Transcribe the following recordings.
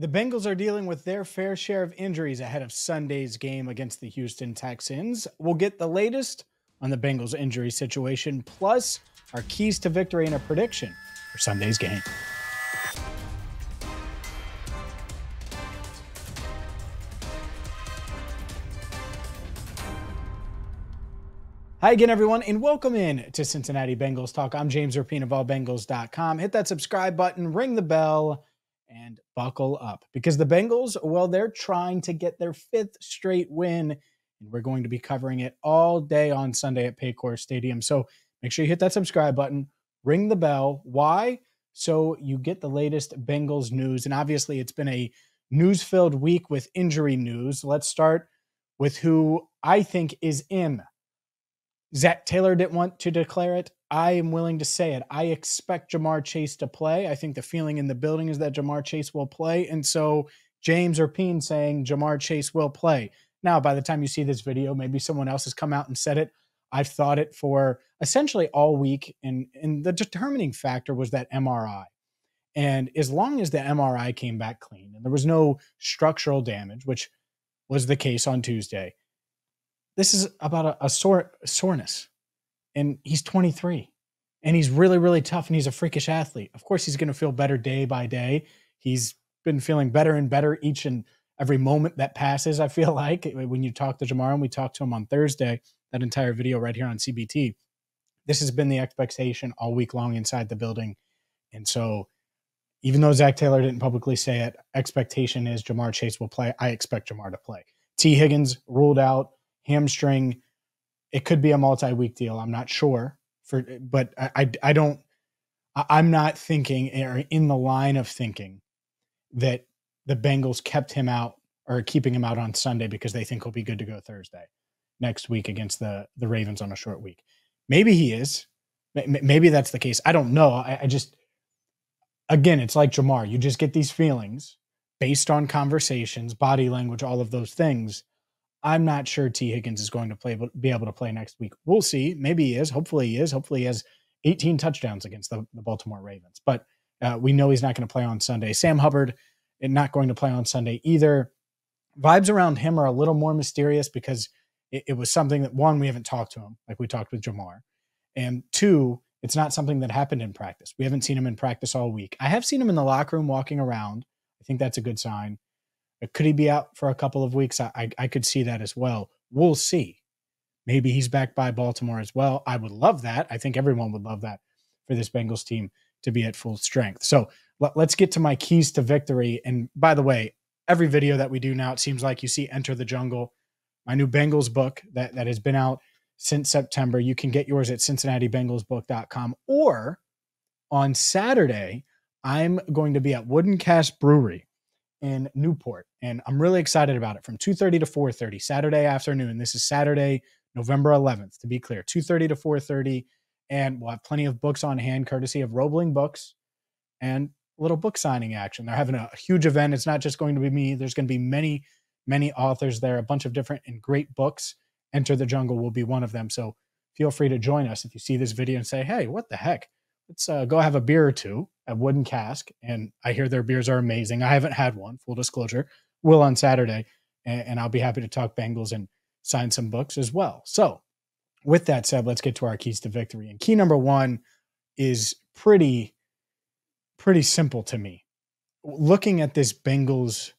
The Bengals are dealing with their fair share of injuries ahead of Sunday's game against the Houston Texans. We'll get the latest on the Bengals injury situation, plus our keys to victory and a prediction for Sunday's game. Hi again, everyone, and welcome in to Cincinnati Bengals Talk. I'm James Rapien of allbengals.com. Hit that subscribe button, ring the bell, and buckle up because the Bengals, well, they're trying to get their fifth straight win, and we're going to be covering it all day on Sunday at Paycor Stadium. So make sure you hit that subscribe button, ring the bell. Why? So you get the latest Bengals news, and obviously it's been a news-filled week with injury news. Let's start with who I think is in. Zach Taylor didn't want to declare it. I am willing to say it. I expect Jamar Chase to play. I think the feeling in the building is that Jamar Chase will play. And so James Rapien saying Jamar Chase will play. Now, by the time you see this video, maybe someone else has come out and said it. I've thought it for essentially all week. And the determining factor was that MRI. And as long as the MRI came back clean and there was no structural damage, which was the case on Tuesday, this is about a soreness, and he's 23, and he's really, really tough, and he's a freakish athlete. Of course, he's going to feel better day by day. He's been feeling better and better each and every moment that passes, I feel like. When you talk to Jamar, and we talked to him on Thursday, that entire video right here on CBT, this has been the expectation all week long inside the building. And so even though Zach Taylor didn't publicly say it, expectation is Jamar Chase will play. I expect Jamar to play. T. Higgins ruled out. Hamstring, it could be a multi-week deal. I'm not sure, but I'm not thinking or in the line of thinking that the Bengals kept him out or keeping him out on Sunday because they think he'll be good to go Thursday next week against the Ravens on a short week. Maybe he is. Maybe that's the case. I don't know. I just, again, it's like Jamar. You just get these feelings based on conversations, body language, all of those things. I'm not sure T. Higgins is going to be able to play next week. We'll see. Maybe he is. Hopefully he is. Hopefully he has 18 touchdowns against the Baltimore Ravens. But we know he's not going to play on Sunday. Sam Hubbard not going to play on Sunday either. Vibes around him are a little more mysterious because it was something that, one, we haven't talked to him like we talked with Jamar. And two, it's not something that happened in practice. We haven't seen him in practice all week. I have seen him in the locker room walking around. I think that's a good sign. Could he be out for a couple of weeks? I could see that as well. We'll see. Maybe he's back by Baltimore as well. I would love that. I think everyone would love that for this Bengals team to be at full strength. So let's get to my keys to victory. And by the way, every video that we do now, it seems like you see Enter the Jungle, my new Bengals book that has been out since September. You can get yours at CincinnatiBengalsBook.com, or on Saturday, I'm going to be at Wooden Cast Brewery in Newport, and I'm really excited about it, from 2:30 to 4:30 Saturday afternoon. This is Saturday, November 11th, to be clear, 2:30 to 4:30, and we'll have plenty of books on hand, courtesy of Roebling Books, and a little book signing action. They're having a huge event. It's not just going to be me. There's going to be many, many authors there, a bunch of different and great books. Enter the Jungle will be one of them, so feel free to join us if you see this video and say, hey, what the heck? Let's go have a beer or two at Wooden Cask. And I hear their beers are amazing. I haven't had one, full disclosure. Will on Saturday. And I'll be happy to talk Bengals and sign some books as well. So with that said, let's get to our keys to victory. And key number one is pretty simple to me. Looking at this Bengals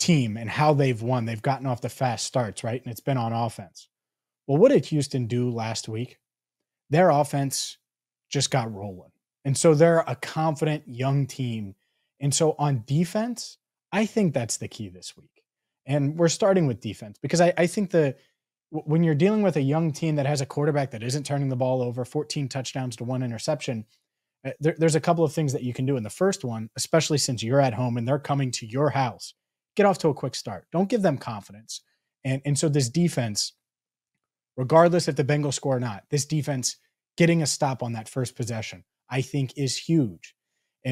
team and how they've won, they've gotten off the fast starts, right? And it's been on offense. Well, what did Houston do last week? Their offense just got rolling. And so they're a confident young team. And so on defense, I think that's the key this week. And we're starting with defense because I think when you're dealing with a young team that has a quarterback that isn't turning the ball over, 14 touchdowns to 1 interception, there's a couple of things that you can do. And the first one, especially since you're at home and they're coming to your house, get off to a quick start. Don't give them confidence. And so this defense, regardless if the Bengals score or not, this defense getting a stop on that first possession, I think, is huge.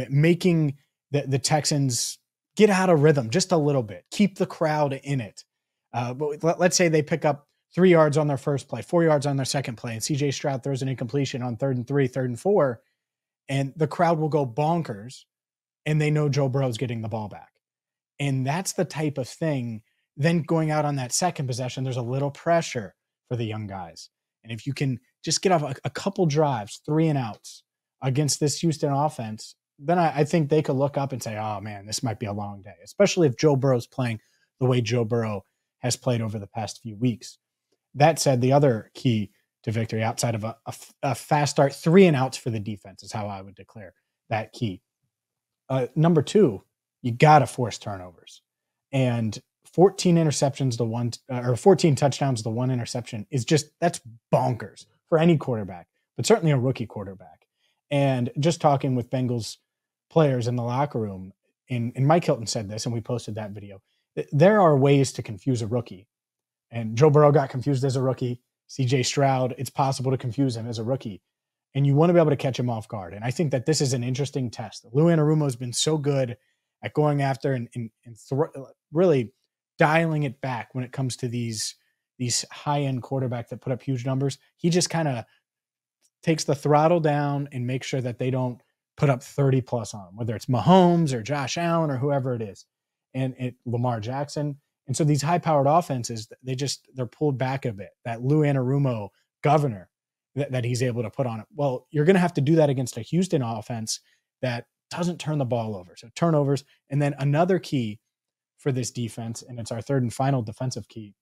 Making the Texans get out of rhythm just a little bit. Keep the crowd in it. But let's say they pick up 3 yards on their first play, 4 yards on their second play, and CJ Stroud throws an incompletion on 3rd and 3, 3rd and 4, and the crowd will go bonkers, and they know Joe Burrow's getting the ball back. And that's the type of thing. Then going out on that second possession, there's a little pressure for the young guys. And if you can just get off a couple drives, 3 and outs against this Houston offense, then I think they could look up and say, oh man, this might be a long day, especially if Joe Burrow's playing the way Joe Burrow has played over the past few weeks. That said, the other key to victory outside of a fast start, 3 and outs for the defense is how I would declare that key. Number 2, you got to force turnovers. And 14 interceptions to 1, or 14 touchdowns to 1 interception is just, that's bonkers for any quarterback, but certainly a rookie quarterback. And just talking with Bengals players in the locker room, and Mike Hilton said this, and we posted that video, there are ways to confuse a rookie. And Joe Burrow got confused as a rookie. CJ Stroud, it's possible to confuse him as a rookie. And you want to be able to catch him off guard. And I think that this is an interesting test. Lou Anarumo has been so good at going after and really dialing it back when it comes to these high-end quarterbacks that put up huge numbers. He just kind of takes the throttle down and makes sure that they don't put up 30 plus on them, whether it's Mahomes or Josh Allen or whoever it is, and Lamar Jackson. And so these high-powered offenses, they're pulled back a bit. That Lou Anarumo governor that he's able to put on it. Well, you're going to have to do that against a Houston offense that doesn't turn the ball over. So turnovers. And then another key for this defense, and it's our third and final defensive key,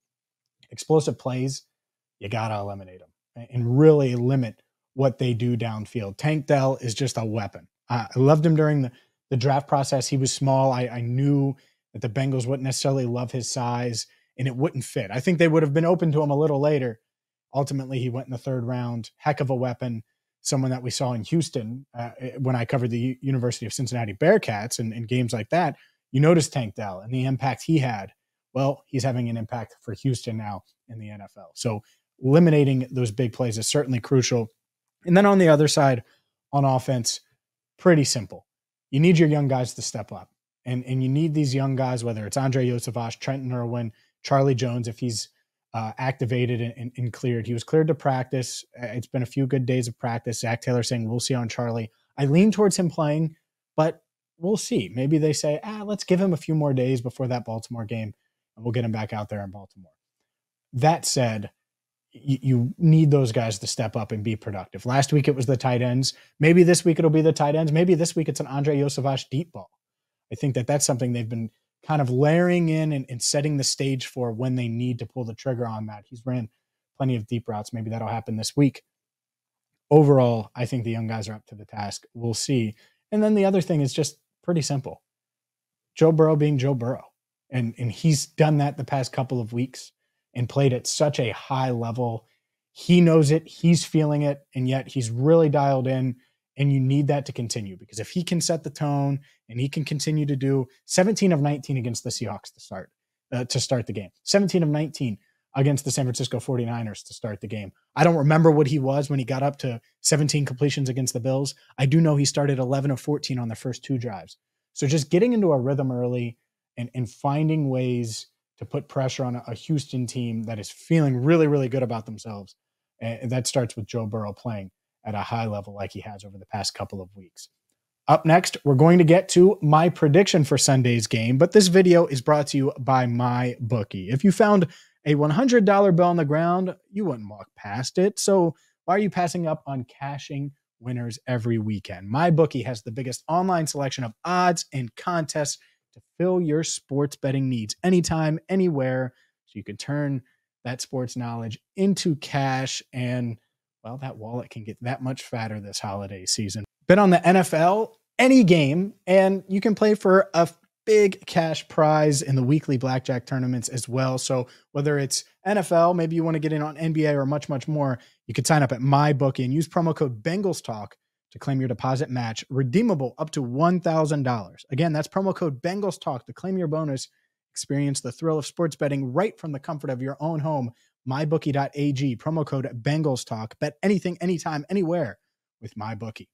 explosive plays, you got to eliminate them and really limit what they do downfield. Tank Dell is just a weapon. I loved him during the draft process. He was small. I knew that the Bengals wouldn't necessarily love his size and it wouldn't fit. I think they would have been open to him a little later. Ultimately, he went in the 3rd round. Heck of a weapon. Someone that we saw in Houston when I covered the University of Cincinnati Bearcats and games like that. You notice Tank Dell and the impact he had. Well, he's having an impact for Houston now in the NFL. So eliminating those big plays is certainly crucial. And then on the other side, on offense, pretty simple. You need your young guys to step up. And you need these young guys, whether it's Andre Yosavash, Trenton Irwin, Charlie Jones, if he's activated and cleared. He was cleared to practice. It's been a few good days of practice. Zach Taylor saying, we'll see on Charlie. I lean towards him playing, but we'll see. Maybe they say, let's give him a few more days before that Baltimore game, and we'll get him back out there in Baltimore. That said, you need those guys to step up and be productive. Last week it was the tight ends. Maybe this week it'll be the tight ends. Maybe this week it's an Andre Yosavash deep ball. I think that's something they've been kind of layering in and setting the stage for when they need to pull the trigger on that. He's ran plenty of deep routes. Maybe that'll happen this week. Overall, I think the young guys are up to the task. We'll see. And then the other thing is just pretty simple. Joe Burrow being Joe Burrow. And he's done that the past couple of weeks and played at such a high level. He knows it. He's feeling it. And yet he's really dialed in. And you need that to continue, because if he can set the tone and he can continue to do 17 of 19 against the Seahawks to start the game, 17 of 19 against the San Francisco 49ers to start the game. I don't remember what he was when he got up to 17 completions against the Bills. I do know he started 11 of 14 on the first 2 drives. So just getting into a rhythm early and finding ways to put pressure on a Houston team that is feeling really, really good about themselves. And that starts with Joe Burrow playing at a high level like he has over the past couple of weeks. Up next, we're going to get to my prediction for Sunday's game, but this video is brought to you by MyBookie. If you found a $100 bill on the ground, you wouldn't walk past it. So why are you passing up on cashing winners every weekend? MyBookie has the biggest online selection of odds and contests to fill your sports betting needs anytime, anywhere, so you can turn that sports knowledge into cash, and well, that wallet can get that much fatter this holiday season. Bet on the NFL, any game, and you can play for a big cash prize in the weekly blackjack tournaments as well. So whether it's NFL, maybe you want to get in on NBA or much, much more, you could sign up at MyBookie and use promo code BengalsTalk to claim your deposit match, redeemable up to $1,000. Again, that's promo code BengalsTalk to claim your bonus. Experience the thrill of sports betting right from the comfort of your own home. MyBookie.ag, promo code BengalsTalk. Bet anything, anytime, anywhere with MyBookie.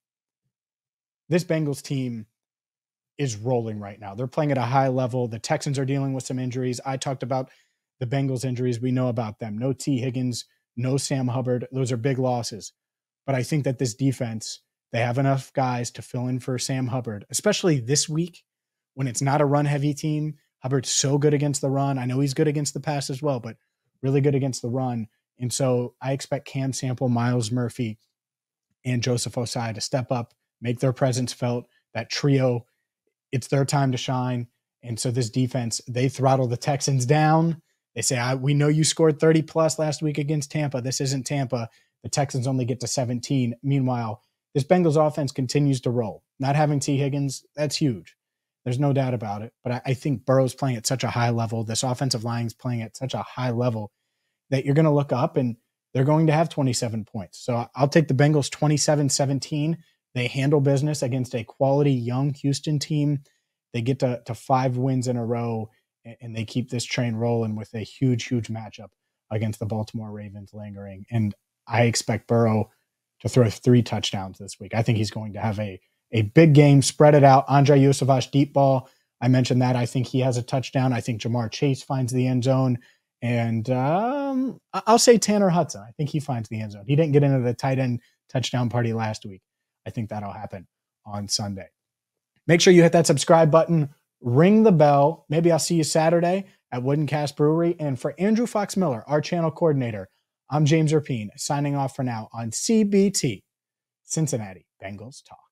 This Bengals team is rolling right now. They're playing at a high level. The Texans are dealing with some injuries. I talked about the Bengals injuries. We know about them. No T. Higgins, no Sam Hubbard. Those are big losses. But I think that this defense, they have enough guys to fill in for Sam Hubbard, especially this week when it's not a run-heavy team, Hubbard's so good against the run. I know he's good against the pass as well, but really good against the run. And so I expect Cam Sample, Miles Murphy, and Joseph Osai to step up, make their presence felt. That trio, it's their time to shine. And so this defense, they throttle the Texans down. They say, we know you scored 30 plus last week against Tampa. This isn't Tampa. The Texans only get to 17. Meanwhile, this Bengals offense continues to roll. Not having T. Higgins, that's huge. There's no doubt about it. But I think Burrow's playing at such a high level. This offensive line's playing at such a high level that you're going to look up and they're going to have 27 points. So I'll take the Bengals 27-17. They handle business against a quality young Houston team. They get to 5 wins in a row, and they keep this train rolling with a huge, huge matchup against the Baltimore Ravens lingering. And I expect Burrow to throw 3 touchdowns this week. I think he's going to have a big game, spread it out. Andrei Iosivas deep ball. I mentioned that. I think he has a touchdown. I think Jamar Chase finds the end zone. And I'll say Tanner Hudson. I think he finds the end zone. He didn't get into the tight end touchdown party last week. I think that'll happen on Sunday. Make sure you hit that subscribe button, ring the bell. Maybe I'll see you Saturday at Wooden Cast Brewery. And for Andrew Fox Miller, our channel coordinator, I'm James Rapien, signing off for now on CBT, Cincinnati Bengals Talk.